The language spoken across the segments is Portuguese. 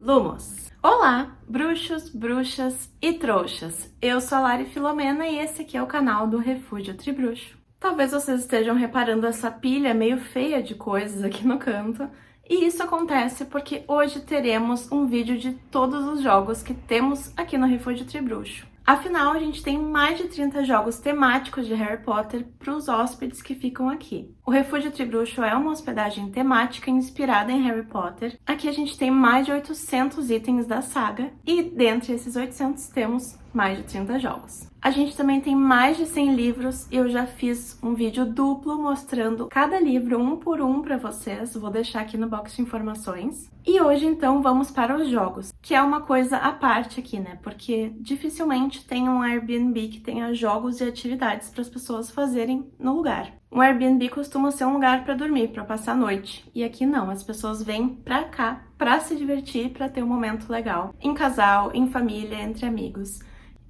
Lumos! Olá, bruxos, bruxas e trouxas! Eu sou a Lari Filomena e esse aqui é o canal do Refúgio Tribruxo. Talvez vocês estejam reparando essa pilha meio feia de coisas aqui no canto, e isso acontece porque hoje teremos um vídeo de todos os jogos que temos aqui no Refúgio Tribruxo. Afinal, a gente tem mais de 30 jogos temáticos de Harry Potter para os hóspedes que ficam aqui. O Refúgio Tribruxo é uma hospedagem temática inspirada em Harry Potter. Aqui a gente tem mais de 800 itens da saga e dentre esses 800 temos mais de 30 jogos. A gente também tem mais de 100 livros e eu já fiz um vídeo duplo mostrando cada livro um por um para vocês. Vou deixar aqui no box de informações. E hoje então vamos para os jogos, que é uma coisa à parte aqui, né? Porque dificilmente tem um Airbnb que tenha jogos e atividades para as pessoas fazerem no lugar. Um Airbnb costuma ser um lugar para dormir, para passar a noite. E aqui não, as pessoas vêm pra cá para se divertir, para ter um momento legal, em casal, em família, entre amigos.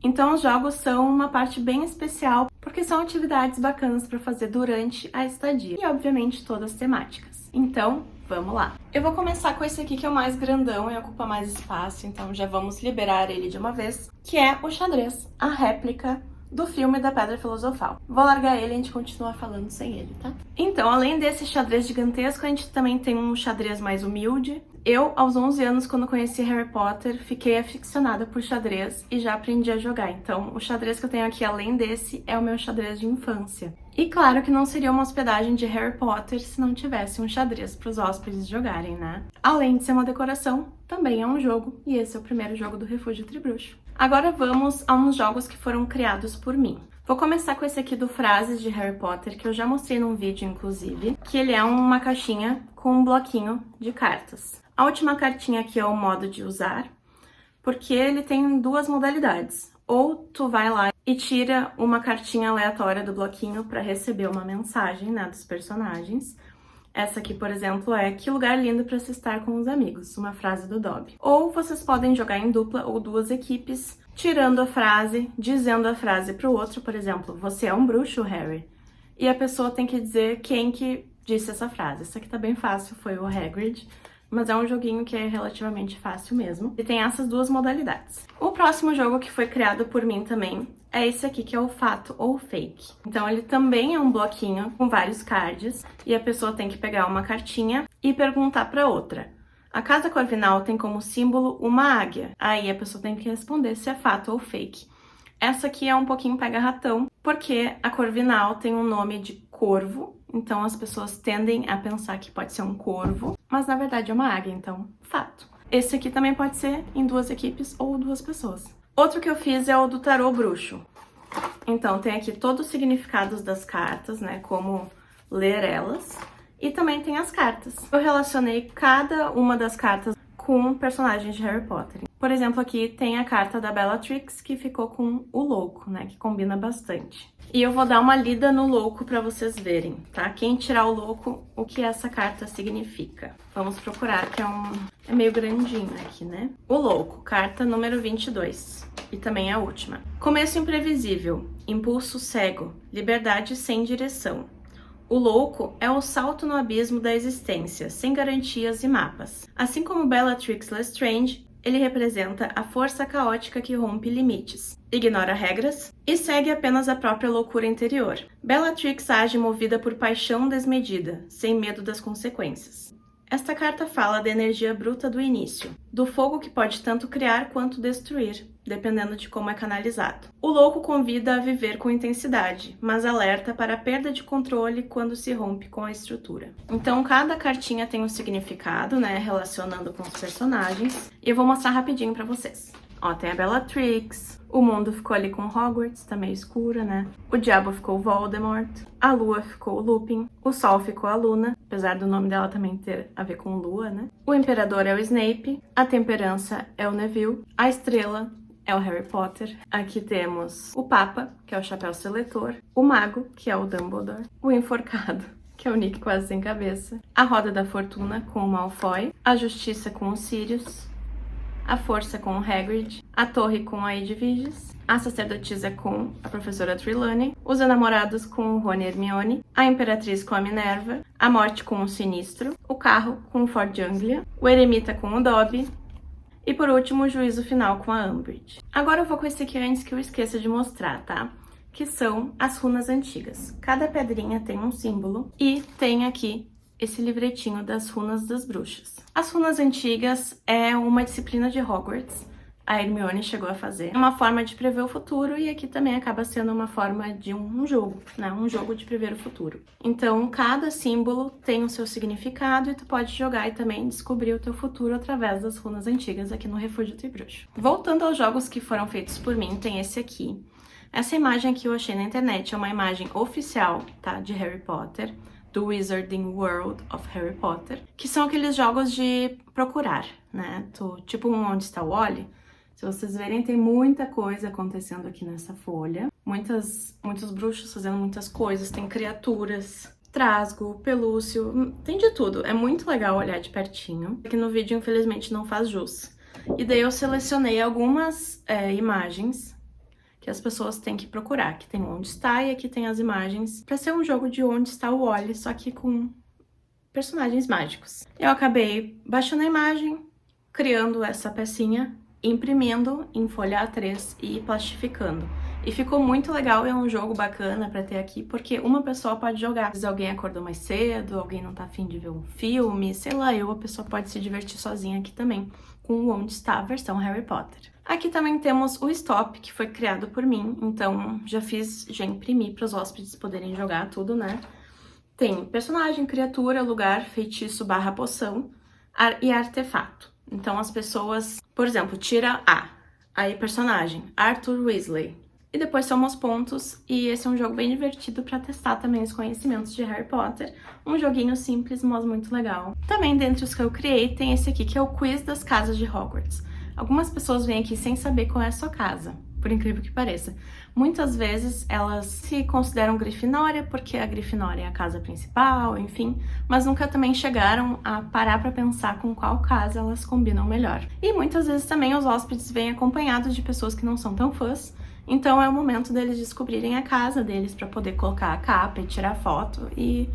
Então os jogos são uma parte bem especial, porque são atividades bacanas para fazer durante a estadia. E obviamente todas temáticas. Então, vamos lá! Eu vou começar com esse aqui que é o mais grandão e ocupa mais espaço, então já vamos liberar ele de uma vez, que é o xadrez, a réplica do filme da Pedra Filosofal. Vou largar ele e a gente continua falando sem ele, tá? Então, além desse xadrez gigantesco, a gente também tem um xadrez mais humilde. Eu, aos 11 anos, quando conheci Harry Potter, fiquei aficionada por xadrez e já aprendi a jogar. Então, o xadrez que eu tenho aqui, além desse, é o meu xadrez de infância. E claro que não seria uma hospedagem de Harry Potter se não tivesse um xadrez para os hóspedes jogarem, né? Além de ser uma decoração, também é um jogo, e esse é o primeiro jogo do Refúgio Tribruxo. Agora vamos a uns jogos que foram criados por mim. Vou começar com esse aqui do Frases de Harry Potter, que eu já mostrei num vídeo, inclusive, que ele é uma caixinha com um bloquinho de cartas. A última cartinha aqui é o modo de usar, porque ele tem duas modalidades. Ou tu vai lá e tira uma cartinha aleatória do bloquinho para receber uma mensagem, né, dos personagens. Essa aqui, por exemplo, é "Que lugar lindo para se estar com os amigos", uma frase do Dobby. Ou vocês podem jogar em dupla ou duas equipes, tirando a frase, dizendo a frase para o outro, por exemplo, "Você é um bruxo, Harry". E a pessoa tem que dizer quem que disse essa frase. Essa aqui tá bem fácil, foi o Hagrid. Mas é um joguinho que é relativamente fácil mesmo. E tem essas duas modalidades. O próximo jogo que foi criado por mim também é esse aqui, que é o Fato ou Fake. Então ele também é um bloquinho com vários cards. E a pessoa tem que pegar uma cartinha e perguntar para outra. A Casa Corvinal tem como símbolo uma águia. Aí a pessoa tem que responder se é fato ou fake. Essa aqui é um pouquinho pega-ratão, porque a Corvinal tem um nome de corvo. Então as pessoas tendem a pensar que pode ser um corvo, mas na verdade é uma águia, então fato. Esse aqui também pode ser em duas equipes ou duas pessoas. Outro que eu fiz é o do tarô bruxo. Então tem aqui todos os significados das cartas, né, como ler elas, e também tem as cartas. Eu relacionei cada uma das cartas com personagens de Harry Potter. Por exemplo, aqui tem a carta da Bellatrix, que ficou com o louco, né, que combina bastante. E eu vou dar uma lida no louco para vocês verem, tá? Quem tirar o louco, o que essa carta significa. Vamos procurar, que é meio grandinho aqui, né? O louco, carta número 22. E também a última. Começo imprevisível, impulso cego, liberdade sem direção. O louco é o salto no abismo da existência, sem garantias e mapas. Assim como Bellatrix Lestrange, ele representa a força caótica que rompe limites, ignora regras e segue apenas a própria loucura interior. Bellatrix age movida por paixão desmedida, sem medo das consequências. Esta carta fala da energia bruta do início, do fogo que pode tanto criar quanto destruir, dependendo de como é canalizado. O louco convida a viver com intensidade, mas alerta para a perda de controle quando se rompe com a estrutura. Então, cada cartinha tem um significado, né, relacionando com os personagens, e eu vou mostrar rapidinho para vocês. Ó, tem a Bellatrix, o mundo ficou ali com Hogwarts, tá meio escura, né? O diabo ficou Voldemort, a lua ficou Lupin, o sol ficou a Luna, apesar do nome dela também ter a ver com lua, né? O imperador é o Snape, a temperança é o Neville, a estrela é o Harry Potter. Aqui temos o Papa, que é o Chapéu Seletor, o Mago, que é o Dumbledore, o Enforcado, que é o Nick quase sem cabeça, a Roda da Fortuna com o Malfoy, a Justiça com o Sirius, a Força com o Hagrid, a Torre com a Edviges, a Sacerdotisa com a Professora Trelawney, os Enamorados com o Rony e Hermione, a Imperatriz com a Minerva, a Morte com o Sinistro, o Carro com o Ford Anglia, o Eremita com o Dobby, E por último, o juízo final com a Umbridge. Agora eu vou com esse aqui antes que eu esqueça de mostrar, tá? Que são as runas antigas. Cada pedrinha tem um símbolo e tem aqui esse livretinho das runas das bruxas. As runas antigas é uma disciplina de Hogwarts. A Hermione chegou a fazer. É uma forma de prever o futuro e aqui também acaba sendo uma forma de um jogo, né? Um jogo de prever o futuro. Então, cada símbolo tem o seu significado e tu pode jogar e também descobrir o teu futuro através das runas antigas aqui no Refúgio Tribruxo. Voltando aos jogos que foram feitos por mim, tem esse aqui. Essa imagem que eu achei na internet é uma imagem oficial, tá? De Harry Potter, do Wizarding World of Harry Potter, que são aqueles jogos de procurar, né? Tipo Onde Está o Wally? Se vocês verem, tem muita coisa acontecendo aqui nessa folha. Muitos bruxos fazendo muitas coisas, tem criaturas, trasgo, pelúcio, tem de tudo. É muito legal olhar de pertinho. Aqui no vídeo, infelizmente, não faz jus. E daí eu selecionei algumas imagens que as pessoas têm que procurar. Aqui tem Onde Está e aqui tem as imagens pra ser um jogo de Onde Está o Wally, só que com personagens mágicos. Eu acabei baixando a imagem, criando essa pecinha, imprimindo em folha A3 e plastificando. E ficou muito legal, é um jogo bacana pra ter aqui, porque uma pessoa pode jogar. Às vezes alguém acordou mais cedo, alguém não tá afim de ver um filme, sei lá, a pessoa pode se divertir sozinha aqui também, com o Onde Está a versão Harry Potter. Aqui também temos o Stop, que foi criado por mim, então já imprimi para os hóspedes poderem jogar tudo, né? Tem personagem, criatura, lugar, feitiço / poção e artefato. Então as pessoas, por exemplo, tira A, aí personagem, Arthur Weasley. E depois soma os pontos, e esse é um jogo bem divertido para testar também os conhecimentos de Harry Potter. Um joguinho simples, mas muito legal. Também dentre os que eu criei, tem esse aqui, que é o Quiz das Casas de Hogwarts. Algumas pessoas vêm aqui sem saber qual é a sua casa, por incrível que pareça. Muitas vezes elas se consideram Grifinória, porque a Grifinória é a casa principal, enfim, mas nunca também chegaram a parar para pensar com qual casa elas combinam melhor. E muitas vezes também os hóspedes vêm acompanhados de pessoas que não são tão fãs, então é o momento deles descobrirem a casa deles para poder colocar a capa e tirar foto e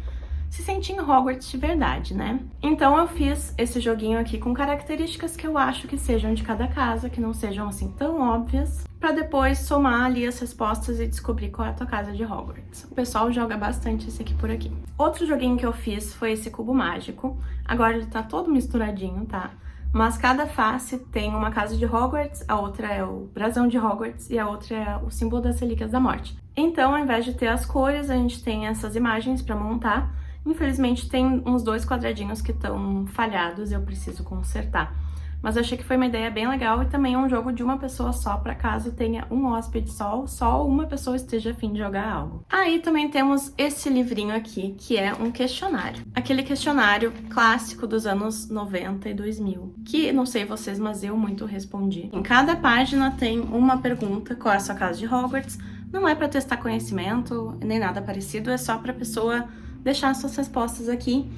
se sentir em Hogwarts de verdade, né? Então eu fiz esse joguinho aqui com características que eu acho que sejam de cada casa, que não sejam assim tão óbvias, pra depois somar ali as respostas e descobrir qual é a tua casa de Hogwarts. O pessoal joga bastante esse aqui por aqui. Outro joguinho que eu fiz foi esse cubo mágico. Agora ele tá todo misturadinho, tá? Mas cada face tem uma casa de Hogwarts, a outra é o brasão de Hogwarts e a outra é o símbolo das Relíquias da Morte. Então, ao invés de ter as cores, a gente tem essas imagens pra montar. Infelizmente tem uns 2 quadradinhos que estão falhados e eu preciso consertar. Mas eu achei que foi uma ideia bem legal e também é um jogo de uma pessoa só, para caso tenha um hóspede só uma pessoa esteja a fim de jogar algo. Aí também temos esse livrinho aqui, que é um questionário. Aquele questionário clássico dos anos 90 e 2000, que não sei vocês, mas eu muito respondi. Em cada página tem uma pergunta: qual é a sua casa de Hogwarts? Não é para testar conhecimento, nem nada parecido, é só para a pessoa deixar suas respostas aqui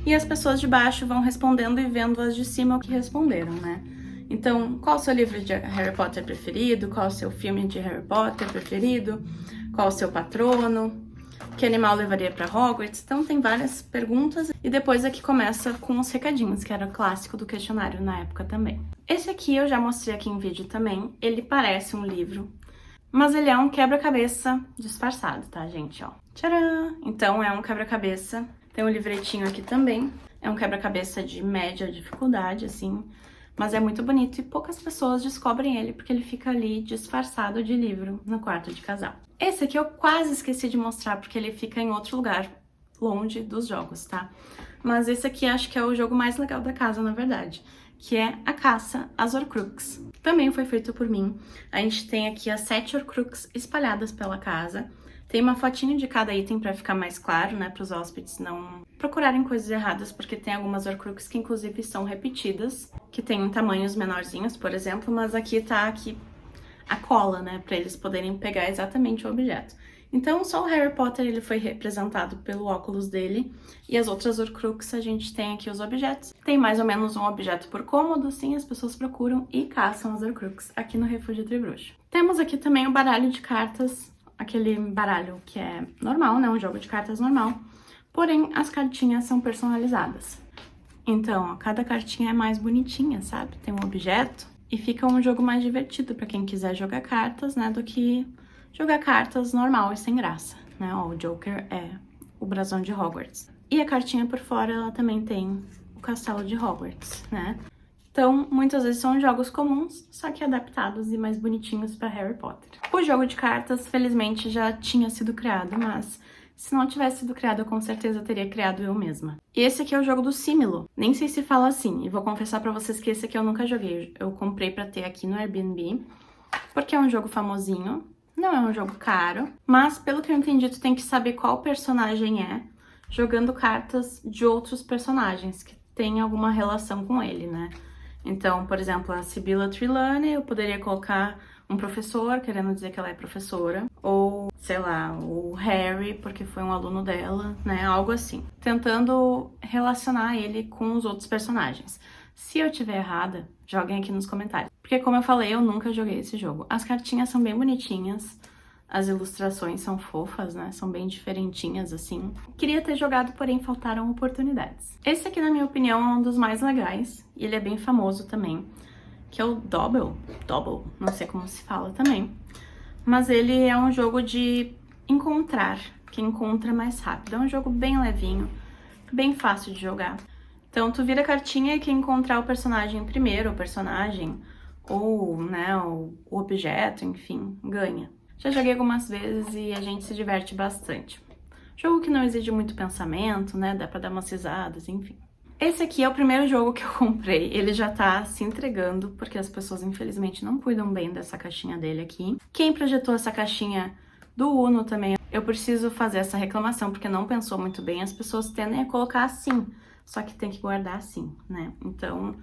e as pessoas de baixo vão respondendo e vendo as de cima o que responderam, né? Então, qual o seu livro de Harry Potter preferido? Qual o seu filme de Harry Potter preferido? Qual o seu patrono? Que animal levaria para Hogwarts? Então tem várias perguntas e depois aqui começa com os recadinhos, que era o clássico do questionário na época também. Esse aqui eu já mostrei aqui em vídeo também, ele parece um livro, mas ele é um quebra-cabeça disfarçado, tá, gente? Ó. Tcharam! Então é um quebra-cabeça. Tem um livretinho aqui também. É um quebra-cabeça de média dificuldade, assim. Mas é muito bonito e poucas pessoas descobrem ele porque ele fica ali disfarçado de livro no quarto de casal. Esse aqui eu quase esqueci de mostrar porque ele fica em outro lugar, longe dos jogos, tá? Mas esse aqui acho que é o jogo mais legal da casa, na verdade, que é a caça às Horcruxes. Também foi feito por mim. A gente tem aqui as 7 Horcruxes espalhadas pela casa. Tem uma fotinho de cada item pra ficar mais claro, né, para os hóspedes não procurarem coisas erradas, porque tem algumas Horcruxes que inclusive são repetidas, que tem tamanhos menorzinhos, por exemplo, mas aqui tá aqui a cola, né, para eles poderem pegar exatamente o objeto. Então, só o Harry Potter ele foi representado pelo óculos dele, e as outras Horcruxes a gente tem aqui os objetos. Tem mais ou menos um objeto por cômodo, sim, as pessoas procuram e caçam as Horcruxes aqui no Refúgio Tribruxo. Temos aqui também o baralho de cartas, aquele baralho que é normal, né, um jogo de cartas normal, porém as cartinhas são personalizadas. Então, ó, cada cartinha é mais bonitinha, sabe? Tem um objeto e fica um jogo mais divertido pra quem quiser jogar cartas, né? Do que jogar cartas normal e sem graça, né? Ó, o Joker é o brasão de Hogwarts. E a cartinha por fora, ela também tem o castelo de Hogwarts, né? Então, muitas vezes são jogos comuns, só que adaptados e mais bonitinhos para Harry Potter. O jogo de cartas, felizmente, já tinha sido criado, mas se não tivesse sido criado, eu com certeza teria criado eu mesma. E esse aqui é o jogo do Símilo. Nem sei se fala assim, e vou confessar pra vocês que esse aqui eu nunca joguei. Eu comprei pra ter aqui no Airbnb, porque é um jogo famosinho, não é um jogo caro, mas pelo que eu entendi, tu tem que saber qual personagem é, jogando cartas de outros personagens que tem alguma relação com ele, né? Então, por exemplo, a Sibylla Trelawney, eu poderia colocar um professor, querendo dizer que ela é professora, ou, sei lá, o Harry, porque foi um aluno dela, né, algo assim. Tentando relacionar ele com os outros personagens. Se eu tiver errada, joguem aqui nos comentários. Porque, como eu falei, eu nunca joguei esse jogo. As cartinhas são bem bonitinhas, as ilustrações são fofas, né? São bem diferentinhas, assim. Queria ter jogado, porém faltaram oportunidades. Esse aqui, na minha opinião, é um dos mais legais. E ele é bem famoso também. Que é o Dobble, não sei como se fala também. Mas ele é um jogo de encontrar, quem encontra mais rápido. É um jogo bem levinho, bem fácil de jogar. Então, tu vira a cartinha e quem encontrar o personagem primeiro, o personagem, ou, né, o objeto, enfim, ganha. Já joguei algumas vezes e a gente se diverte bastante. Jogo que não exige muito pensamento, né? Dá pra dar umas risadas, enfim. Esse aqui é o primeiro jogo que eu comprei. Ele já tá se entregando, porque as pessoas, infelizmente, não cuidam bem dessa caixinha dele aqui. Quem projetou essa caixinha do Uno também, eu preciso fazer essa reclamação, porque não pensou muito bem. As pessoas tendem a colocar assim, só que tem que guardar assim, né? Então,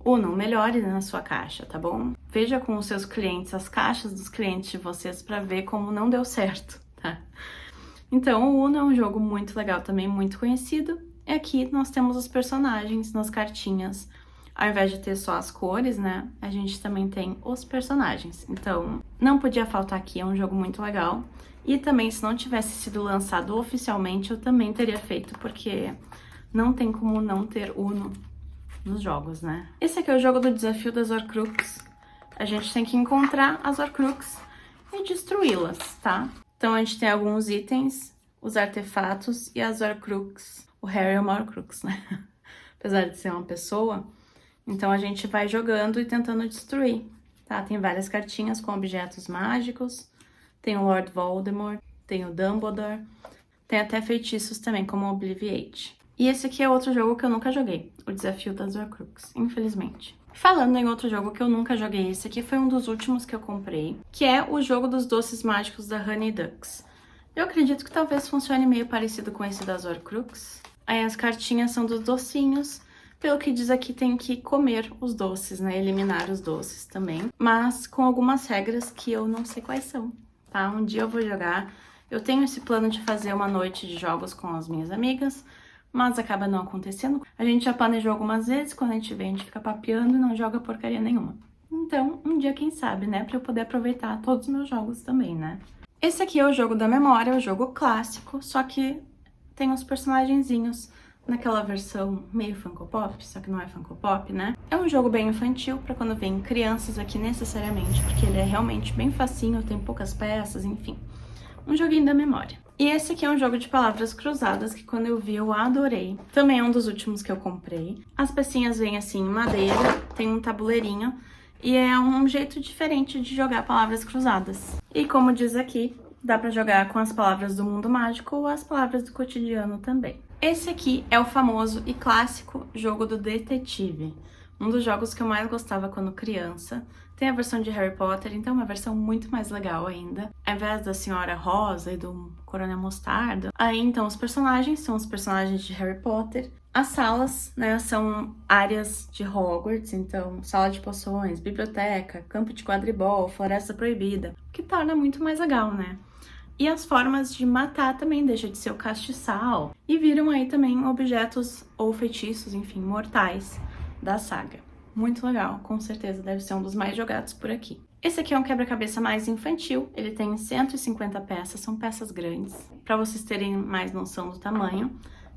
Uno, melhore na sua caixa, tá bom? Veja com os seus clientes, as caixas dos clientes de vocês pra ver como não deu certo, tá? Então, o Uno é um jogo muito legal também, muito conhecido. E aqui nós temos os personagens nas cartinhas. Ao invés de ter só as cores, né, a gente também tem os personagens. Então, não podia faltar aqui, é um jogo muito legal. E também, se não tivesse sido lançado oficialmente, eu também teria feito, porque não tem como não ter Uno nos jogos, né? Esse aqui é o jogo do desafio das Horcrux. A gente tem que encontrar as Horcrux e destruí-las, tá? Então a gente tem alguns itens, os artefatos e as Horcrux. O Harry é uma Horcrux, né? Apesar de ser uma pessoa. Então a gente vai jogando e tentando destruir, tá? Tem várias cartinhas com objetos mágicos. Tem o Lord Voldemort, tem o Dumbledore. Tem até feitiços também, como o Obliviate. E esse aqui é outro jogo que eu nunca joguei, o Desafio das Horcrux, infelizmente. Falando em outro jogo que eu nunca joguei, esse aqui foi um dos últimos que eu comprei, que é o jogo dos doces mágicos da Honey Ducks. Eu acredito que talvez funcione meio parecido com esse das Horcrux. Aí as cartinhas são dos docinhos, pelo que diz aqui tem que comer os doces, né, eliminar os doces também, mas com algumas regras que eu não sei quais são, tá? Um dia eu vou jogar, eu tenho esse plano de fazer uma noite de jogos com as minhas amigas, mas acaba não acontecendo. A gente já planejou algumas vezes, quando a gente vem, a gente fica papeando e não joga porcaria nenhuma. Então, um dia, quem sabe, né, pra eu poder aproveitar todos os meus jogos também, né? Esse aqui é o jogo da memória, é o jogo clássico, só que tem os personagenzinhos naquela versão meio Funko Pop, só que não é Funko Pop, né? É um jogo bem infantil, pra quando vem crianças aqui necessariamente, porque ele é realmente bem facinho, tem poucas peças, enfim. Um joguinho da memória. E esse aqui é um jogo de palavras cruzadas que quando eu vi eu adorei. Também é um dos últimos que eu comprei. As pecinhas vêm assim em madeira, tem um tabuleirinho e é um jeito diferente de jogar palavras cruzadas. E como diz aqui, dá pra jogar com as palavras do mundo mágico ou as palavras do cotidiano também. Esse aqui é o famoso e clássico jogo do detetive. Um dos jogos que eu mais gostava quando criança. Tem a versão de Harry Potter, então é uma versão muito mais legal ainda. Ao invés da Senhora Rosa e do Coronel Mostarda. Aí, então, os personagens são os personagens de Harry Potter. As salas, né, são áreas de Hogwarts, então, sala de poções, biblioteca, campo de quadribol, floresta proibida. O que torna muito mais legal, né? E as formas de matar também deixa de ser o castiçal. E viram aí também objetos ou feitiços, enfim, mortais da saga. Muito legal, com certeza deve ser um dos mais jogados por aqui. Esse aqui é um quebra-cabeça mais infantil, ele tem 150 peças, são peças grandes, para vocês terem mais noção do tamanho.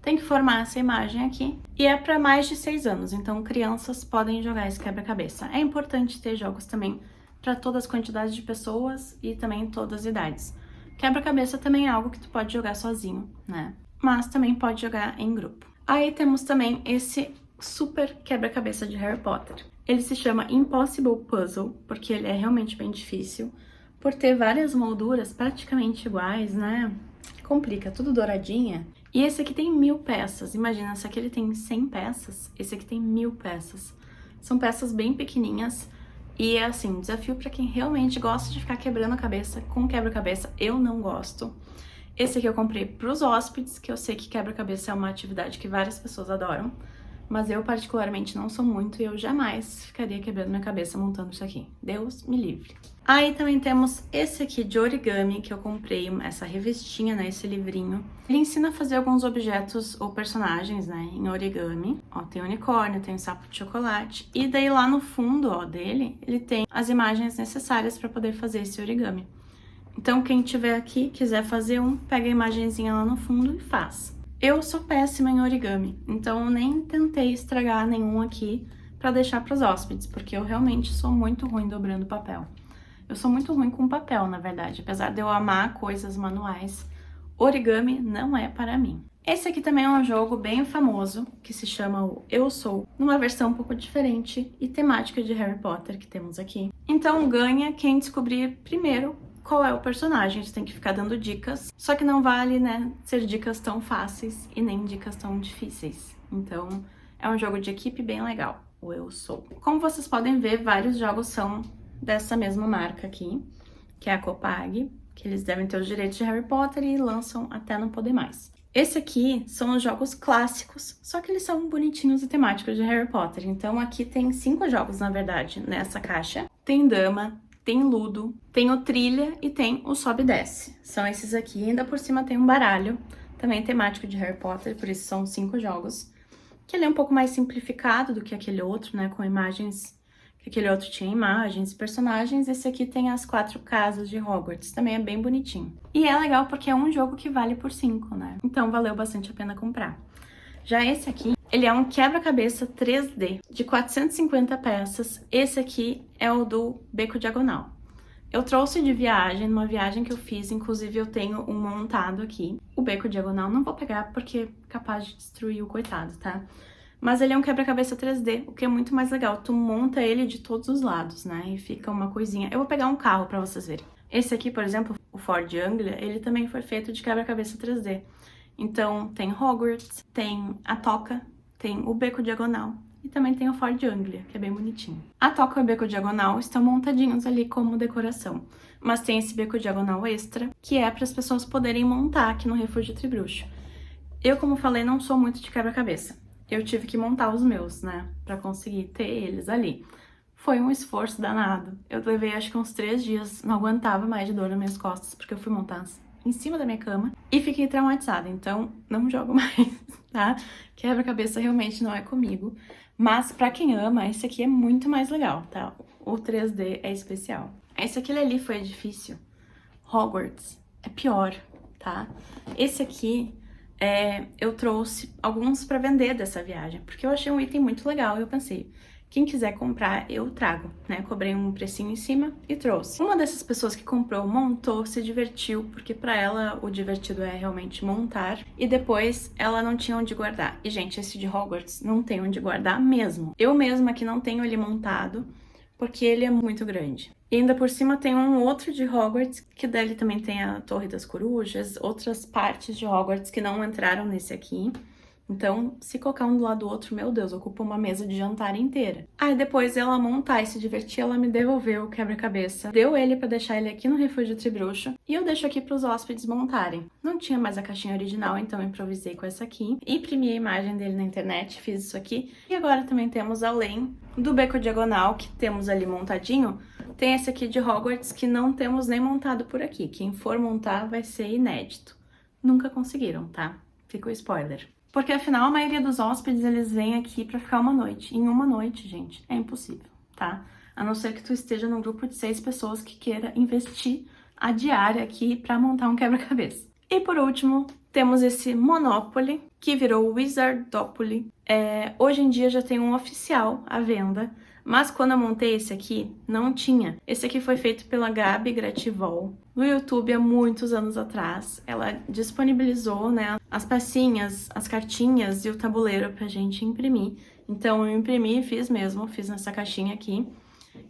tem que formar essa imagem aqui. E é para mais de 6 anos, então crianças podem jogar esse quebra-cabeça. É importante ter jogos também para todas as quantidades de pessoas e também todas as idades. Quebra-cabeça também é algo que tu pode jogar sozinho, né? Mas também pode jogar em grupo. Aí temos também esse super quebra-cabeça de Harry Potter. Ele se chama Impossible Puzzle, porque ele é realmente bem difícil. Por ter várias molduras praticamente iguais, né? Complica, tudo douradinha. E esse aqui tem 1000 peças. Imagina, se aquele tem 100 peças, esse aqui tem 1000 peças. São peças bem pequenininhas. E é assim, desafio para quem realmente gosta de ficar quebrando a cabeça com quebra-cabeça. Eu não gosto. Esse aqui eu comprei para os hóspedes, que eu sei que quebra-cabeça é uma atividade que várias pessoas adoram. Mas eu particularmente não sou muito e eu jamais ficaria quebrando minha cabeça montando isso aqui. Deus me livre. Aí também temos esse aqui de origami, que eu comprei, essa revistinha, né, esse livrinho. Ele ensina a fazer alguns objetos ou personagens, né, em origami. Ó, tem unicórnio, tem um sapo de chocolate. E daí lá no fundo, ó, dele, ele tem as imagens necessárias para poder fazer esse origami. Então quem tiver aqui, quiser fazer um, pega a imagenzinha lá no fundo e faz. Eu sou péssima em origami, então eu nem tentei estragar nenhum aqui para deixar para os hóspedes, porque eu realmente sou muito ruim dobrando papel. Eu sou muito ruim com papel, na verdade, apesar de eu amar coisas manuais, origami não é para mim. Esse aqui também é um jogo bem famoso, que se chama o Eu Sou, numa versão um pouco diferente e temática de Harry Potter que temos aqui. Então ganha quem descobrir primeiro qual é o personagem, a gente tem que ficar dando dicas, só que não vale, né, ser dicas tão fáceis e nem dicas tão difíceis. Então, é um jogo de equipe bem legal, o Eu Sou. Como vocês podem ver, vários jogos são dessa mesma marca aqui, que é a Copag, que eles devem ter os direitos de Harry Potter e lançam até não poder mais. Esse aqui são os jogos clássicos, só que eles são bonitinhos e temáticos de Harry Potter. Então aqui tem 5 jogos, na verdade, nessa caixa. Tem Dama, tem Ludo, tem o Trilha e tem o Sobe e Desce. São esses aqui. E ainda por cima tem um baralho, também temático de Harry Potter, por isso são 5 jogos. Que ele é um pouco mais simplificado do que aquele outro, né, com imagens, que aquele outro tinha imagens e personagens. Esse aqui tem as 4 casas de Hogwarts, também é bem bonitinho. E é legal porque é um jogo que vale por 5, né, então valeu bastante a pena comprar. Já esse aqui, ele é um quebra-cabeça 3D de 450 peças. Esse aqui é o do Beco Diagonal. Eu trouxe de viagem, numa viagem que eu fiz, inclusive eu tenho um montado aqui. O Beco Diagonal não vou pegar porque é capaz de destruir o coitado, tá? Mas ele é um quebra-cabeça 3D, o que é muito mais legal. Tu monta ele de todos os lados, né? E fica uma coisinha. Eu vou pegar um carro pra vocês verem. Esse aqui, por exemplo, o Ford Anglia, ele também foi feito de quebra-cabeça 3D. Então, tem Hogwarts, tem a Toca, tem o Beco Diagonal e também tem o Ford Anglia, que é bem bonitinho. A Toca e o Beco Diagonal estão montadinhos ali como decoração, mas tem esse Beco Diagonal extra, que é para as pessoas poderem montar aqui no Refúgio Tribruxo. Eu, como falei, não sou muito de quebra-cabeça. Eu tive que montar os meus, né, para conseguir ter eles ali. Foi um esforço danado. Eu levei acho que uns 3 dias, não aguentava mais de dor nas minhas costas, porque eu fui montar em cima da minha cama e fiquei traumatizada, então não jogo mais, tá? Quebra-cabeça realmente não é comigo, mas pra quem ama, esse aqui é muito mais legal, tá? O 3D é especial. Esse aquele ali foi difícil. Hogwarts é pior, tá? Esse aqui, eu trouxe alguns pra vender dessa viagem, porque eu achei um item muito legal e eu pensei, quem quiser comprar, eu trago, né? Cobrei um precinho em cima e trouxe. Uma dessas pessoas que comprou, montou, se divertiu, porque pra ela o divertido é realmente montar. E depois ela não tinha onde guardar. E, gente, esse de Hogwarts não tem onde guardar mesmo. Eu mesma que não tenho ele montado, porque ele é muito grande. E ainda por cima tem um outro de Hogwarts, que dele também tem a Torre das Corujas, outras partes de Hogwarts que não entraram nesse aqui. Então, se colocar um do lado do outro, meu Deus, ocupa uma mesa de jantar inteira. Aí depois ela montar e se divertir, ela me devolveu o quebra-cabeça, deu ele pra deixar ele aqui no Refúgio Tribruxo e eu deixo aqui pros hóspedes montarem. Não tinha mais a caixinha original, então eu improvisei com essa aqui, imprimi a imagem dele na internet, fiz isso aqui. E agora também temos, além do Beco Diagonal, que temos ali montadinho, tem esse aqui de Hogwarts que não temos nem montado por aqui. Quem for montar vai ser inédito. Nunca conseguiram, tá? Fica o spoiler. Porque, afinal, a maioria dos hóspedes, eles vêm aqui pra ficar uma noite. Em uma noite, gente, é impossível, tá? A não ser que tu esteja num grupo de 6 pessoas que queira investir a diária aqui pra montar um quebra-cabeça. E, por último, temos esse Monopoly, que virou Wizardopoly. Hoje em dia já tem um oficial à venda, mas quando eu montei esse aqui, não tinha. Esse aqui foi feito pela Gabi Grativol no YouTube há muitos anos atrás. Ela disponibilizou, né, as pecinhas, as cartinhas e o tabuleiro pra gente imprimir. Então eu imprimi e fiz nessa caixinha aqui.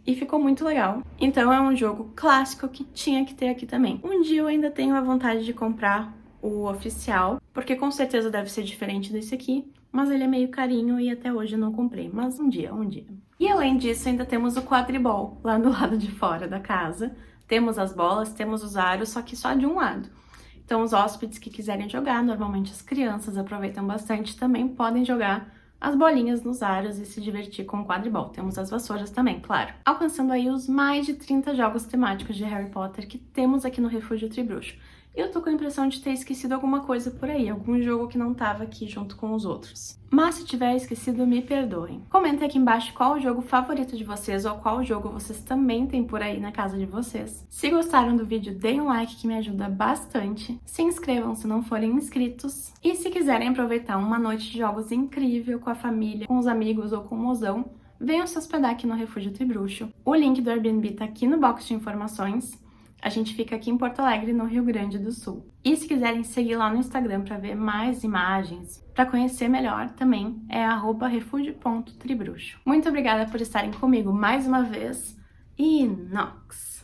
E ficou muito legal. Então é um jogo clássico que tinha que ter aqui também. Um dia eu ainda tenho a vontade de comprar o oficial, porque com certeza deve ser diferente desse aqui, mas ele é meio carinho e até hoje eu não comprei, mas um dia. E além disso, ainda temos o quadribol lá do lado de fora da casa. Temos as bolas, temos os aros, só que só de um lado. Então os hóspedes que quiserem jogar, normalmente as crianças aproveitam bastante, também podem jogar as bolinhas nos aros e se divertir com o quadribol. Temos as vassouras também, claro. Alcançando aí os mais de 30 jogos temáticos de Harry Potter que temos aqui no Refúgio Tribruxo. Eu tô com a impressão de ter esquecido alguma coisa por aí, algum jogo que não tava aqui junto com os outros. Mas se tiver esquecido, me perdoem. Comentem aqui embaixo qual o jogo favorito de vocês ou qual jogo vocês também têm por aí na casa de vocês. Se gostaram do vídeo, deem um like que me ajuda bastante. Se inscrevam se não forem inscritos. E se quiserem aproveitar uma noite de jogos incrível com a família, com os amigos ou com o mozão, venham se hospedar aqui no Refúgio Tribruxo. O link do Airbnb tá aqui no box de informações. A gente fica aqui em Porto Alegre, no Rio Grande do Sul. E se quiserem seguir lá no Instagram para ver mais imagens, para conhecer melhor, também é @refugio.tribruxo. Muito obrigada por estarem comigo mais uma vez e Nox!